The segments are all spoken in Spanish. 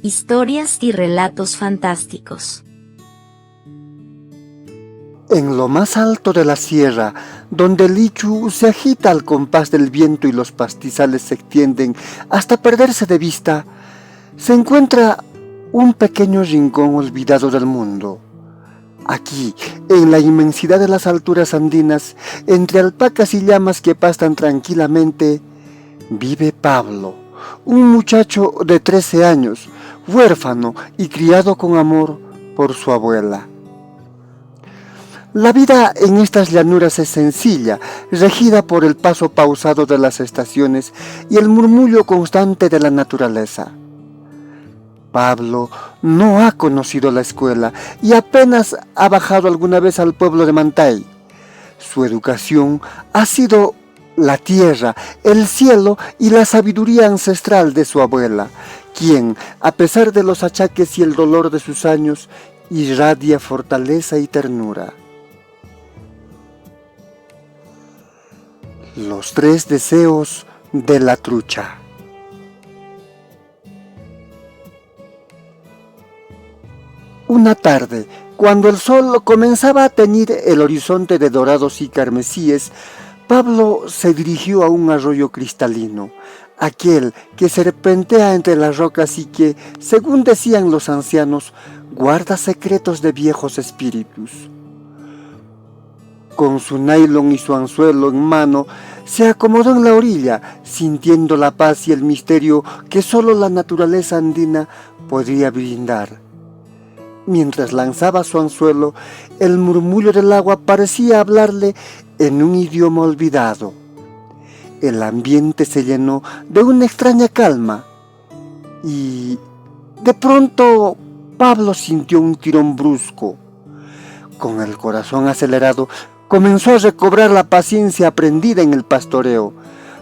Historias y relatos fantásticos. En lo más alto de la sierra, donde el Ichu se agita al compás del viento y los pastizales se extienden hasta perderse de vista, se encuentra un pequeño rincón olvidado del mundo. Aquí, en la inmensidad de las alturas andinas, entre alpacas y llamas que pastan tranquilamente, vive Pablo, un muchacho de 13 años, huérfano y criado con amor por su abuela. La vida en estas llanuras es sencilla, regida por el paso pausado de las estaciones y el murmullo constante de la naturaleza. Pablo no ha conocido la escuela y apenas ha bajado alguna vez al pueblo de Mantay. Su educación ha sido la tierra, el cielo y la sabiduría ancestral de su abuela, quien, a pesar de los achaques y el dolor de sus años, irradia fortaleza y ternura. Los 3 deseos de la trucha. Una tarde, cuando el sol comenzaba a teñir el horizonte de dorados y carmesíes, Pablo se dirigió a un arroyo cristalino, aquel que serpentea entre las rocas y que, según decían los ancianos, guarda secretos de viejos espíritus. Con su nylon y su anzuelo en mano, se acomodó en la orilla, sintiendo la paz y el misterio que solo la naturaleza andina podría brindar. Mientras lanzaba su anzuelo, el murmullo del agua parecía hablarle en un idioma olvidado. El ambiente se llenó de una extraña calma y, de pronto, Pablo sintió un tirón brusco. Con el corazón acelerado, comenzó a recobrar la paciencia aprendida en el pastoreo.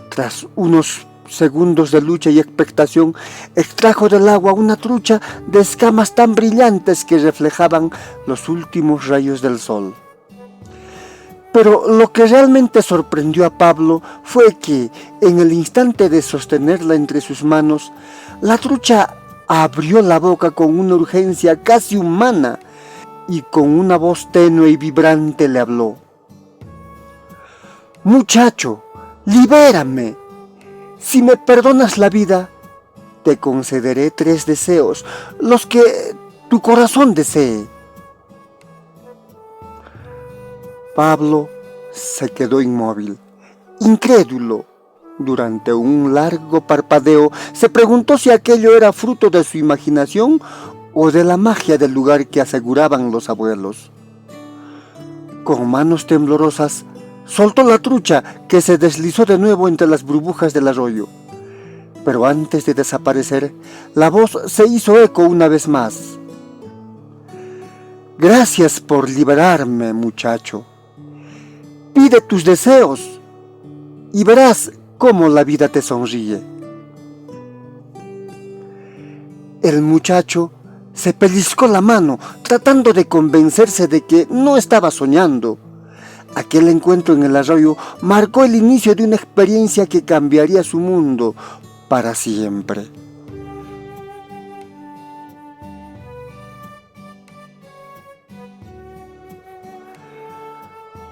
Tras unos segundos de lucha y expectación, extrajo del agua una trucha de escamas tan brillantes que reflejaban los últimos rayos del sol. Pero lo que realmente sorprendió a Pablo fue que, en el instante de sostenerla entre sus manos, la trucha abrió la boca con una urgencia casi humana y con una voz tenue y vibrante le habló. «Muchacho, libérame. Si me perdonas la vida, te concederé 3 deseos, los que tu corazón desee». Pablo se quedó inmóvil, incrédulo. Durante un largo parpadeo se preguntó si aquello era fruto de su imaginación o de la magia del lugar que aseguraban los abuelos. Con manos temblorosas, soltó la trucha que se deslizó de nuevo entre las burbujas del arroyo. Pero antes de desaparecer, la voz se hizo eco una vez más. «Gracias por liberarme, muchacho. Pide tus deseos y verás cómo la vida te sonríe». El muchacho se pellizcó la mano, tratando de convencerse de que no estaba soñando. Aquel encuentro en el arroyo marcó el inicio de una experiencia que cambiaría su mundo para siempre.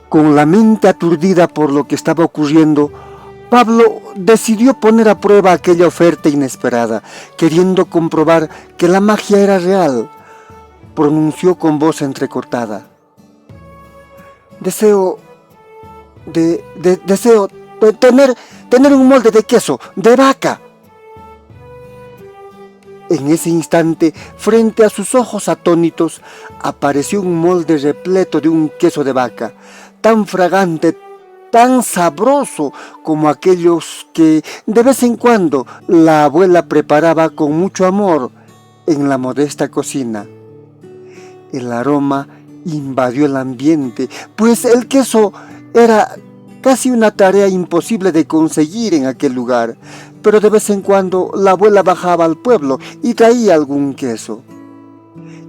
Con la mente aturdida por lo que estaba ocurriendo, Pablo decidió poner a prueba aquella oferta inesperada, queriendo comprobar que la magia era real. Pronunció con voz entrecortada. Deseo tener un molde de queso, de vaca». En ese instante, frente a sus ojos atónitos, apareció un molde repleto de un queso de vaca, tan fragante, tan sabroso como aquellos que de vez en cuando la abuela preparaba con mucho amor en la modesta cocina. El aroma invadió el ambiente, pues el queso era casi una tarea imposible de conseguir en aquel lugar, pero de vez en cuando la abuela bajaba al pueblo y traía algún queso.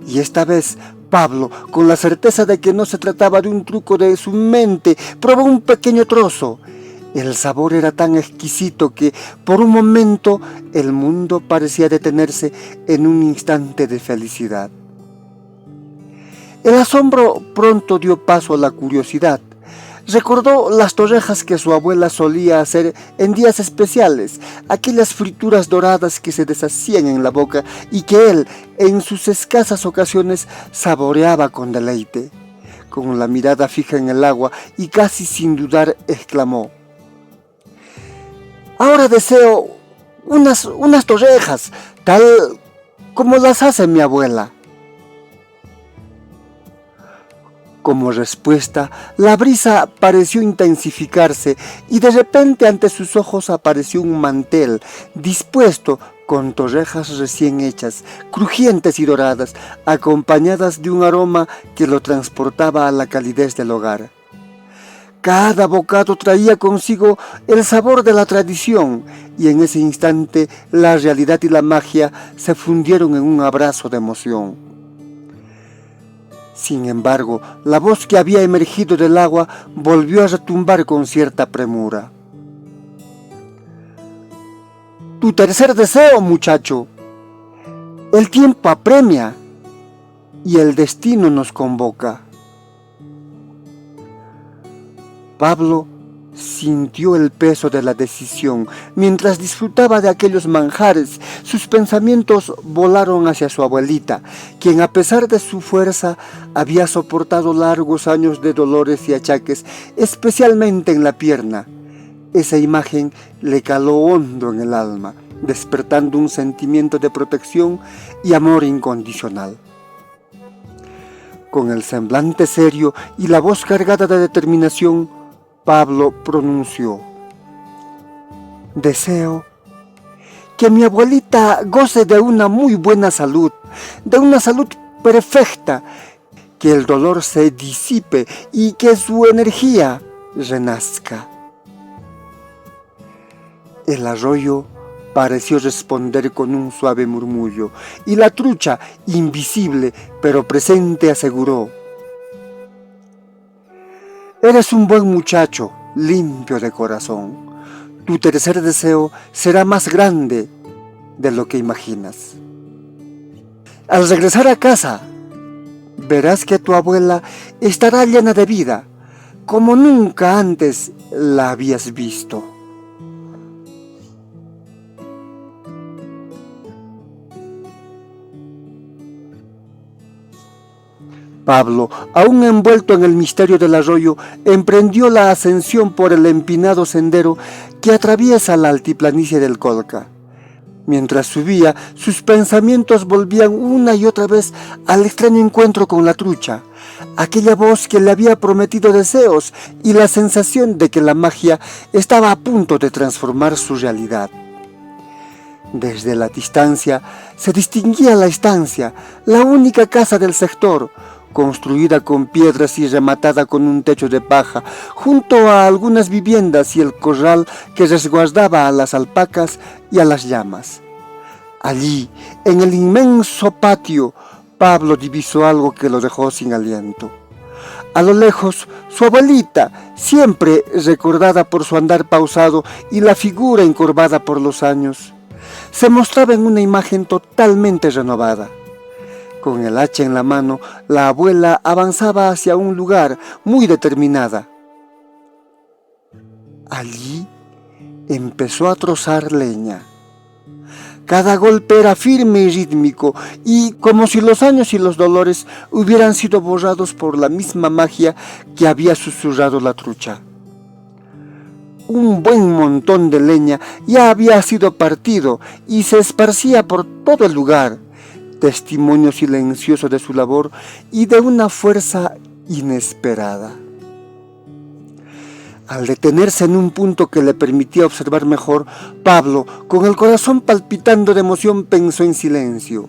Y esta vez Pablo, con la certeza de que no se trataba de un truco de su mente, probó un pequeño trozo. El sabor era tan exquisito que por un momento el mundo parecía detenerse en un instante de felicidad. El asombro pronto dio paso a la curiosidad. Recordó las torrejas que su abuela solía hacer en días especiales, aquellas frituras doradas que se deshacían en la boca y que él, en sus escasas ocasiones, saboreaba con deleite. Con la mirada fija en el agua y casi sin dudar exclamó: «Ahora deseo unas torrejas, tal como las hace mi abuela». Como respuesta, la brisa pareció intensificarse y de repente ante sus ojos apareció un mantel dispuesto con torrejas recién hechas, crujientes y doradas, acompañadas de un aroma que lo transportaba a la calidez del hogar. Cada bocado traía consigo el sabor de la tradición y en ese instante la realidad y la magia se fundieron en un abrazo de emoción. Sin embargo, la voz que había emergido del agua volvió a retumbar con cierta premura. «Tu tercer deseo, muchacho. El tiempo apremia y el destino nos convoca». Pablo sintió el peso de la decisión. Mientras disfrutaba de aquellos manjares, sus pensamientos volaron hacia su abuelita, quien a pesar de su fuerza había soportado largos años de dolores y achaques, especialmente en la pierna. Esa imagen le caló hondo en el alma, despertando un sentimiento de protección y amor incondicional. Con el semblante serio y la voz cargada de determinación, Pablo pronunció: «Deseo que mi abuelita goce de una muy buena salud, de una salud perfecta, que el dolor se disipe y que su energía renazca». El arroyo pareció responder con un suave murmullo, y la trucha, invisible pero presente, aseguró: «Eres un buen muchacho, limpio de corazón. Tu tercer deseo será más grande de lo que imaginas. Al regresar a casa, verás que tu abuela estará llena de vida, como nunca antes la habías visto». Pablo, aún envuelto en el misterio del arroyo, emprendió la ascensión por el empinado sendero que atraviesa la altiplanicie del Colca. Mientras subía, sus pensamientos volvían una y otra vez al extraño encuentro con la trucha, aquella voz que le había prometido deseos y la sensación de que la magia estaba a punto de transformar su realidad. Desde la distancia se distinguía la estancia, la única casa del sector, construida con piedras y rematada con un techo de paja, junto a algunas viviendas y el corral que resguardaba a las alpacas y a las llamas. Allí, en el inmenso patio, Pablo divisó algo que lo dejó sin aliento. A lo lejos, su abuelita, siempre recordada por su andar pausado y la figura encorvada por los años, se mostraba en una imagen totalmente renovada. Con el hacha en la mano, la abuela avanzaba hacia un lugar muy determinada. Allí empezó a trozar leña. Cada golpe era firme y rítmico, y como si los años y los dolores hubieran sido borrados por la misma magia que había susurrado la trucha. Un buen montón de leña ya había sido partido y se esparcía por todo el lugar, testimonio silencioso de su labor y de una fuerza inesperada. Al detenerse en un punto que le permitía observar mejor, Pablo, con el corazón palpitando de emoción, pensó en silencio: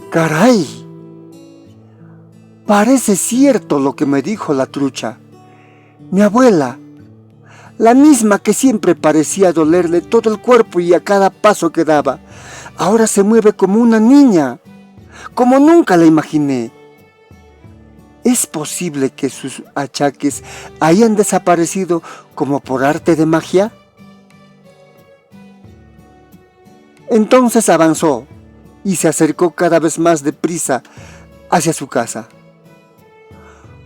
«¡Caray! Parece cierto lo que me dijo la trucha. Mi abuela, la misma que siempre parecía dolerle todo el cuerpo y a cada paso que daba, ahora se mueve como una niña, como nunca la imaginé. ¿Es posible que sus achaques hayan desaparecido como por arte de magia? Entonces avanzó y se acercó cada vez más deprisa hacia su casa.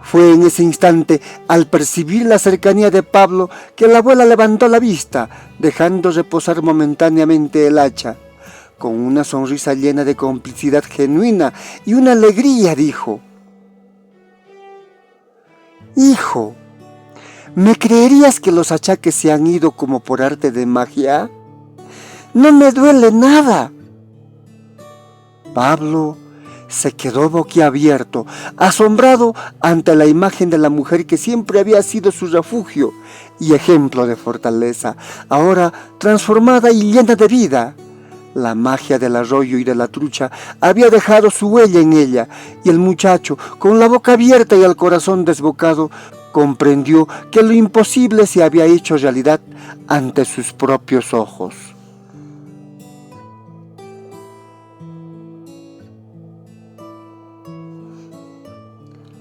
Fue en ese instante, al percibir la cercanía de Pablo, que la abuela levantó la vista, dejando reposar momentáneamente el hacha. Con una sonrisa llena de complicidad genuina y una alegría dijo: «Hijo, ¿me creerías que los achaques se han ido como por arte de magia? No me duele nada». Pablo se quedó boquiabierto, asombrado ante la imagen de la mujer que siempre había sido su refugio y ejemplo de fortaleza, ahora transformada y llena de vida. La magia del arroyo y de la trucha había dejado su huella en ella, y el muchacho, con la boca abierta y el corazón desbocado, comprendió que lo imposible se había hecho realidad ante sus propios ojos.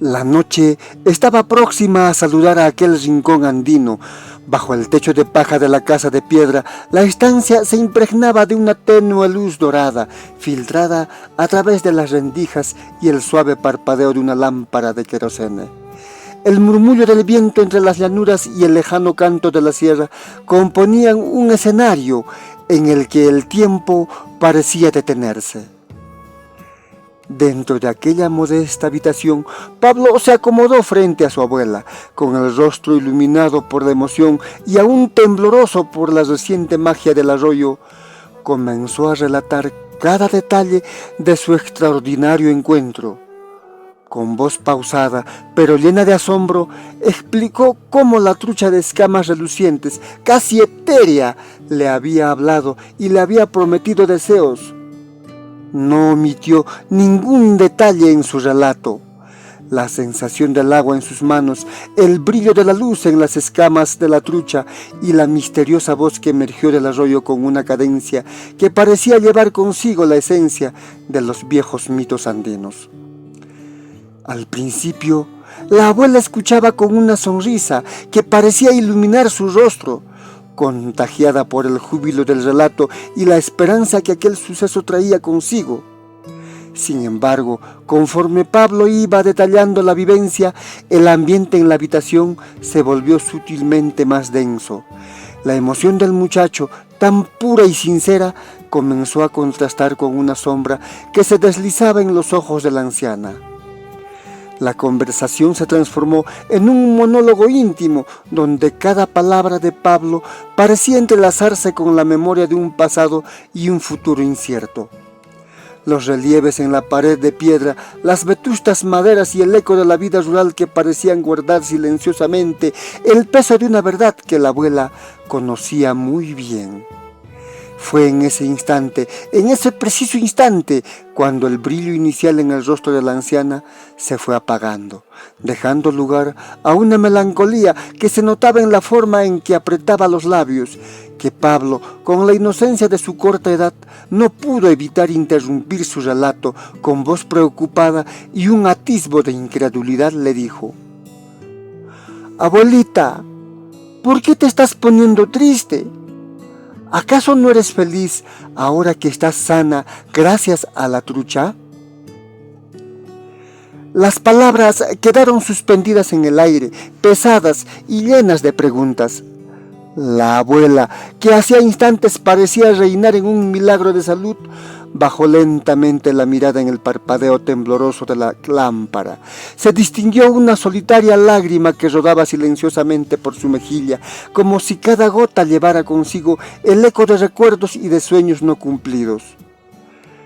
La noche estaba próxima a saludar a aquel rincón andino. Bajo el techo de paja de la casa de piedra, la estancia se impregnaba de una tenue luz dorada, filtrada a través de las rendijas y el suave parpadeo de una lámpara de querosene. El murmullo del viento entre las llanuras y el lejano canto de la sierra componían un escenario en el que el tiempo parecía detenerse. Dentro de aquella modesta habitación, Pablo se acomodó frente a su abuela, con el rostro iluminado por la emoción y aún tembloroso por la reciente magia del arroyo. Comenzó a relatar cada detalle de su extraordinario encuentro. Con voz pausada, pero llena de asombro, explicó cómo la trucha de escamas relucientes, casi etérea, le había hablado y le había prometido deseos. No omitió ningún detalle en su relato. La sensación del agua en sus manos, el brillo de la luz en las escamas de la trucha y la misteriosa voz que emergió del arroyo con una cadencia que parecía llevar consigo la esencia de los viejos mitos andinos. Al principio, la abuela escuchaba con una sonrisa que parecía iluminar su rostro, contagiada por el júbilo del relato y la esperanza que aquel suceso traía consigo. Sin embargo, conforme Pablo iba detallando la vivencia, el ambiente en la habitación se volvió sutilmente más denso. La emoción del muchacho, tan pura y sincera, comenzó a contrastar con una sombra que se deslizaba en los ojos de la anciana. La conversación se transformó en un monólogo íntimo, donde cada palabra de Pablo parecía entrelazarse con la memoria de un pasado y un futuro incierto. Los relieves en la pared de piedra, las vetustas maderas y el eco de la vida rural que parecían guardar silenciosamente el peso de una verdad que la abuela conocía muy bien. Fue en ese instante, en ese preciso instante, cuando el brillo inicial en el rostro de la anciana se fue apagando, dejando lugar a una melancolía que se notaba en la forma en que apretaba los labios, que Pablo, con la inocencia de su corta edad, no pudo evitar interrumpir su relato. Con voz preocupada y un atisbo de incredulidad le dijo: «Abuelita, ¿por qué te estás poniendo triste? ¿Acaso no eres feliz ahora que estás sana gracias a la trucha?». Las palabras quedaron suspendidas en el aire, pesadas y llenas de preguntas. La abuela, que hacía instantes parecía reinar en un milagro de salud, bajó lentamente la mirada en el parpadeo tembloroso de la lámpara. Se distinguió una solitaria lágrima que rodaba silenciosamente por su mejilla, como si cada gota llevara consigo el eco de recuerdos y de sueños no cumplidos.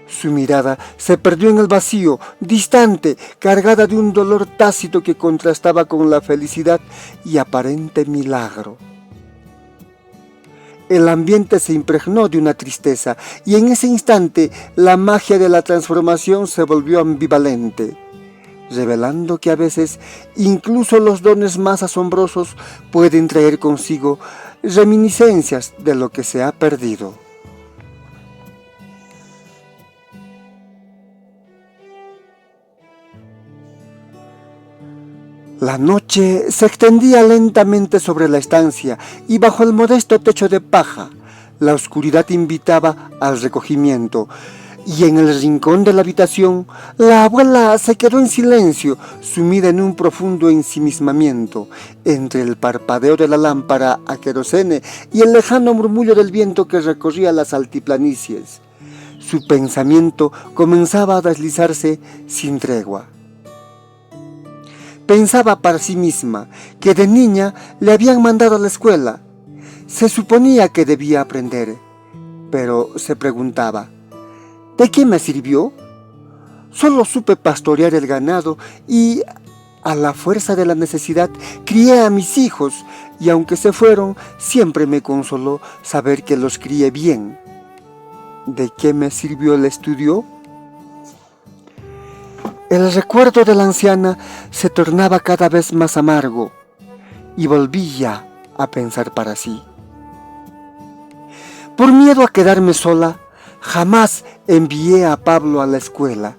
Su mirada se perdió en el vacío, distante, cargada de un dolor tácito que contrastaba con la felicidad y aparente milagro. El ambiente se impregnó de una tristeza, y en ese instante la magia de la transformación se volvió ambivalente, revelando que a veces incluso los dones más asombrosos pueden traer consigo reminiscencias de lo que se ha perdido. La noche se extendía lentamente sobre la estancia y bajo el modesto techo de paja, la oscuridad invitaba al recogimiento. Y en el rincón de la habitación, la abuela se quedó en silencio, sumida en un profundo ensimismamiento, entre el parpadeo de la lámpara a querosene y el lejano murmullo del viento que recorría las altiplanicies. Su pensamiento comenzaba a deslizarse sin tregua. Pensaba para sí misma que de niña le habían mandado a la escuela. Se suponía que debía aprender, pero se preguntaba, ¿de qué me sirvió? Solo supe pastorear el ganado y, a la fuerza de la necesidad, crié a mis hijos, y aunque se fueron, siempre me consoló saber que los crié bien. ¿De qué me sirvió el estudio? El recuerdo de la anciana se tornaba cada vez más amargo, y volvía a pensar para sí. Por miedo a quedarme sola, jamás envié a Pablo a la escuela.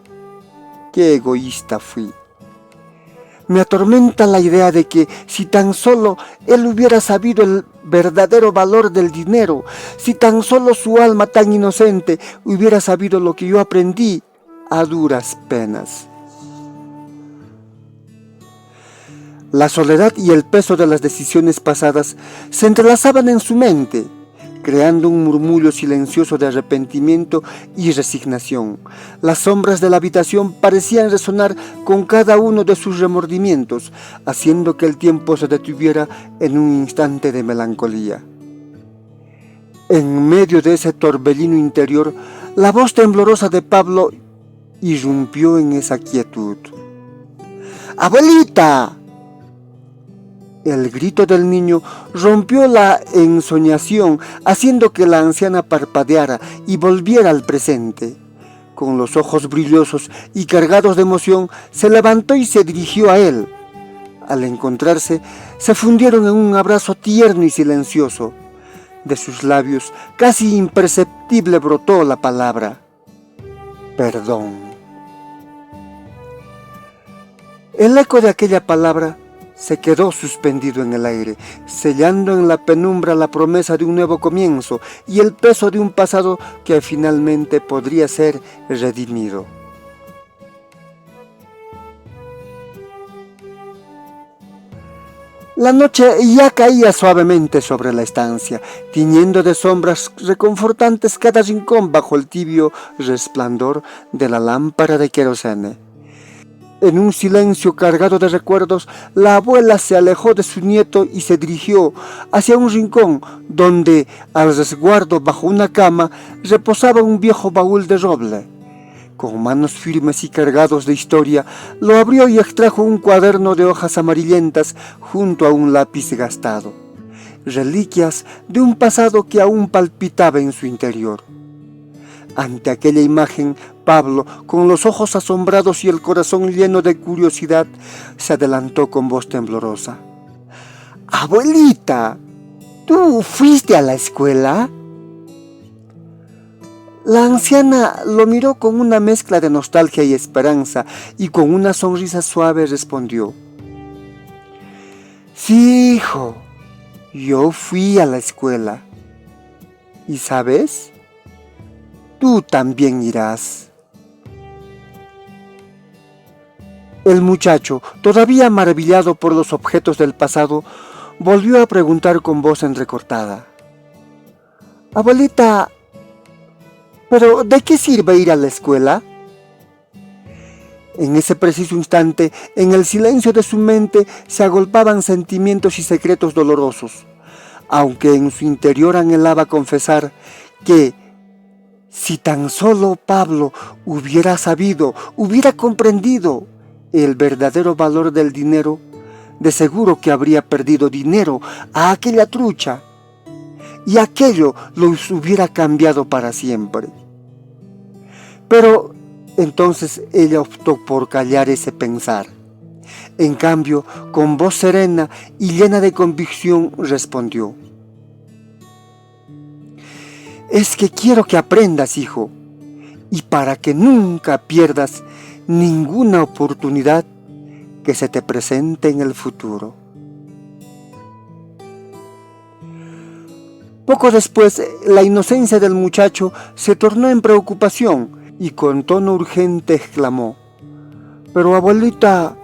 ¡Qué egoísta fui! Me atormenta la idea de que si tan solo él hubiera sabido el verdadero valor del dinero, si tan solo su alma tan inocente hubiera sabido lo que yo aprendí a duras penas. La soledad y el peso de las decisiones pasadas se entrelazaban en su mente, creando un murmullo silencioso de arrepentimiento y resignación. Las sombras de la habitación parecían resonar con cada uno de sus remordimientos, haciendo que el tiempo se detuviera en un instante de melancolía. En medio de ese torbellino interior, la voz temblorosa de Pablo irrumpió en esa quietud. ¡Abuelita! El grito del niño rompió la ensoñación, haciendo que la anciana parpadeara y volviera al presente. Con los ojos brillosos y cargados de emoción, se levantó y se dirigió a él. Al encontrarse, se fundieron en un abrazo tierno y silencioso. De sus labios, casi imperceptible, brotó la palabra: perdón. El eco de aquella palabra se quedó suspendido en el aire, sellando en la penumbra la promesa de un nuevo comienzo y el peso de un pasado que finalmente podría ser redimido. La noche ya caía suavemente sobre la estancia, tiñendo de sombras reconfortantes cada rincón bajo el tibio resplandor de la lámpara de querosene. En un silencio cargado de recuerdos, la abuela se alejó de su nieto y se dirigió hacia un rincón donde, al resguardo bajo una cama, reposaba un viejo baúl de roble. Con manos firmes y cargados de historia, lo abrió y extrajo un cuaderno de hojas amarillentas junto a un lápiz gastado, reliquias de un pasado que aún palpitaba en su interior. Ante aquella imagen, Pablo, con los ojos asombrados y el corazón lleno de curiosidad, se adelantó con voz temblorosa. «Abuelita, ¿tú fuiste a la escuela?» La anciana lo miró con una mezcla de nostalgia y esperanza, y con una sonrisa suave respondió: «Sí, hijo, yo fui a la escuela. ¿Y sabes? Tú también irás». El muchacho, todavía maravillado por los objetos del pasado, volvió a preguntar con voz entrecortada: «Abuelita, ¿pero de qué sirve ir a la escuela?» En ese preciso instante, en el silencio de su mente, se agolpaban sentimientos y secretos dolorosos, aunque en su interior anhelaba confesar que, si tan solo Pablo hubiera sabido, hubiera comprendido el verdadero valor del dinero, de seguro que habría perdido dinero a aquella trucha, y aquello los hubiera cambiado para siempre. Pero entonces ella optó por callar ese pensar. En cambio, con voz serena y llena de convicción, respondió: «Es que quiero que aprendas, hijo, y para que nunca pierdas ninguna oportunidad, que se te presente en el futuro. Poco después, la inocencia del muchacho se tornó en preocupación y con tono urgente exclamó: «Pero abuelita,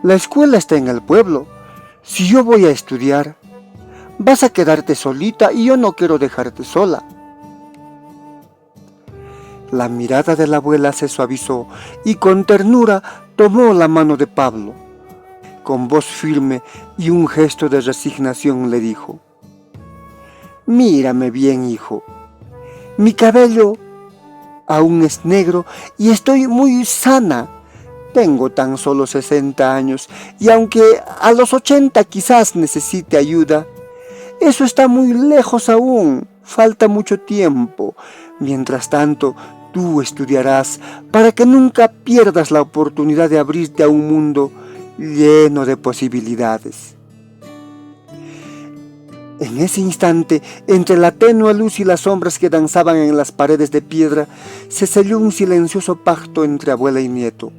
la escuela está en el pueblo. Si yo voy a estudiar, vas a quedarte solita y yo no quiero dejarte sola». La mirada de la abuela se suavizó y con ternura tomó la mano de Pablo. Con voz firme y un gesto de resignación le dijo: «Mírame bien, hijo. Mi cabello aún es negro y estoy muy sana. Tengo tan solo 60 años y aunque a los 80 quizás necesite ayuda, eso está muy lejos aún. Falta mucho tiempo. Mientras tanto, tú estudiarás para que nunca pierdas la oportunidad de abrirte a un mundo lleno de posibilidades». En ese instante, entre la tenue luz y las sombras que danzaban en las paredes de piedra, se selló un silencioso pacto entre abuela y nieto.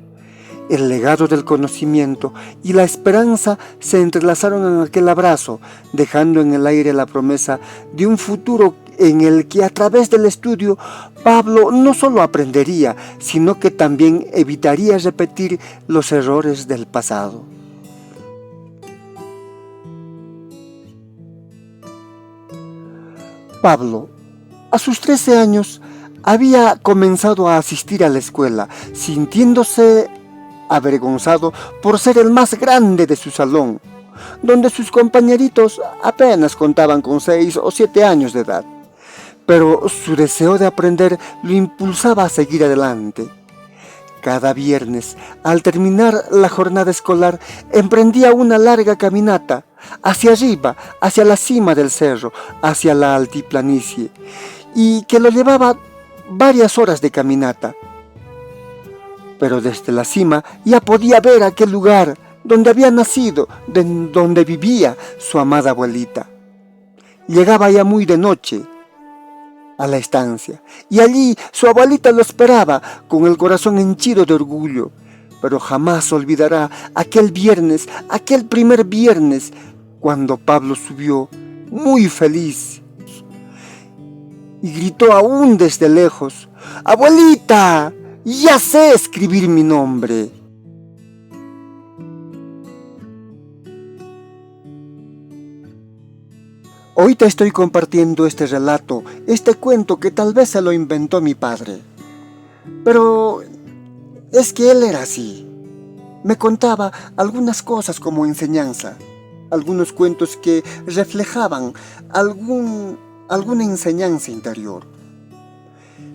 El legado del conocimiento y la esperanza se entrelazaron en aquel abrazo, dejando en el aire la promesa de un futuro en el que a través del estudio Pablo no solo aprendería, sino que también evitaría repetir los errores del pasado. Pablo, a sus 13 años, había comenzado a asistir a la escuela, sintiéndose avergonzado por ser el más grande de su salón, donde sus compañeritos apenas contaban con 6 o 7 años de edad. Pero su deseo de aprender lo impulsaba a seguir adelante. Cada viernes, al terminar la jornada escolar, emprendía una larga caminata hacia arriba, hacia la cima del cerro, hacia la altiplanicie, y que lo llevaba varias horas de caminata. Pero desde la cima ya podía ver aquel lugar donde había nacido, donde vivía su amada abuelita. Llegaba ya muy de noche a la estancia, y allí su abuelita lo esperaba con el corazón henchido de orgullo, pero jamás olvidará aquel viernes, aquel primer viernes, cuando Pablo subió muy feliz y gritó aún desde lejos: «¡Abuelita! ¡Ya sé escribir mi nombre!». Hoy te estoy compartiendo este relato, este cuento que tal vez se lo inventó mi padre. Pero es que él era así. Me contaba algunas cosas como enseñanza, algunos cuentos que reflejaban alguna enseñanza interior.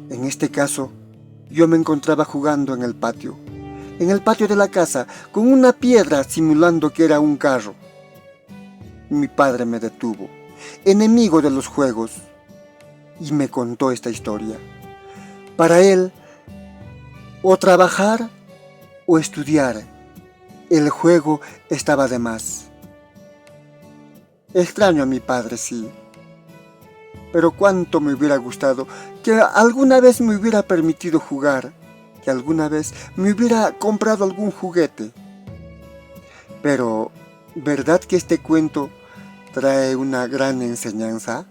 En este caso, yo me encontraba jugando en el patio de la casa, con una piedra simulando que era un carro. Mi padre me detuvo, enemigo de los juegos, y me contó esta historia. Para él, o trabajar o estudiar, el juego estaba de más. Extraño a mi padre, sí, pero cuánto me hubiera gustado que alguna vez me hubiera permitido jugar, que alguna vez me hubiera comprado algún juguete. Pero, ¿verdad que este cuento trae una gran enseñanza?